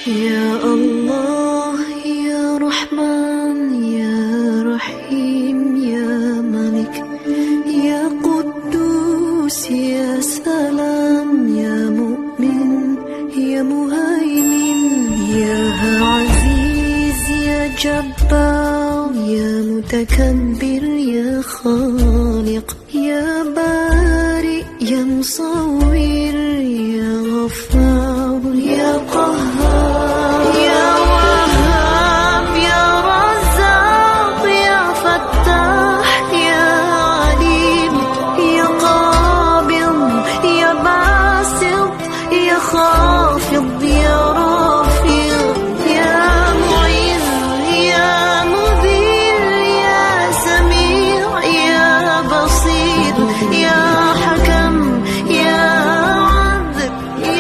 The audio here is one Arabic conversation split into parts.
يا الله يا رحمن يا رحيم يا ملك يا قدوس يا سلام يا مؤمن يا مهيمن يا عزيز يا جبار يا متكبر يا خالق يا بارئ يا مصور يا غفار يا قهار يا وهاب يا رزاق يا فتاح يا عليم يا قابض يا باسط يا خافض يا رافع يا معز يا مذل يا سميع يا بصير يا حكم يا عدل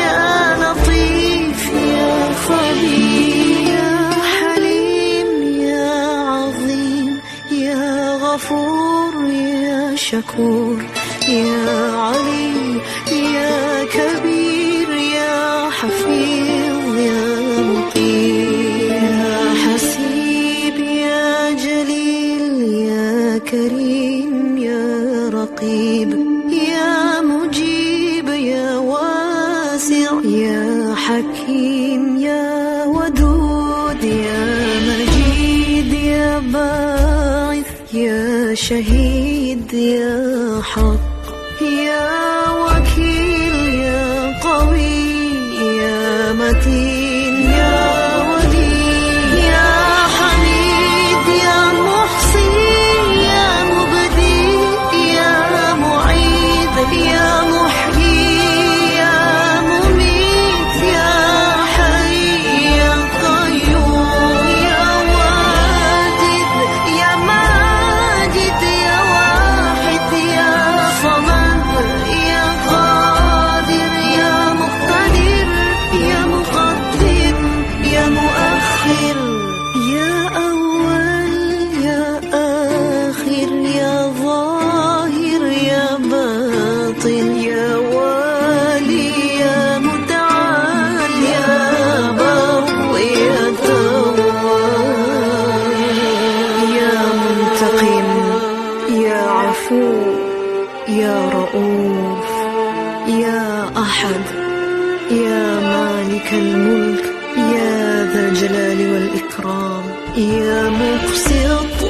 يا لطيف يا خبير يا حليم يا عظيم يا غفور يا شكور يا علي يا كبير يا حفيظ يا مقيم يا حسيب يا جليل يا كريم يا رقيب يا مجيب يا واسع يا حكيم يا ودود يا مجيد يا باعث يا شهيد يا حق يا وكيل يا قوي يا متين يا ولي يا حميد يا محصي يا مبدي يا معيد يا محيي يا مميت يا حي يا قيوم يا واجد يا ماجد يا واحد يا صمد يا قادر يا مقتدر يا مقدم يا مؤخر يا أول يا آخر يا ظاهر يا باطن يا والي يا متعال يا بر يا تواب يا منتقم يا عفو يا رؤوف يا أحد يا مالك الملك يا ذا الجلال والإكرام يا مقسط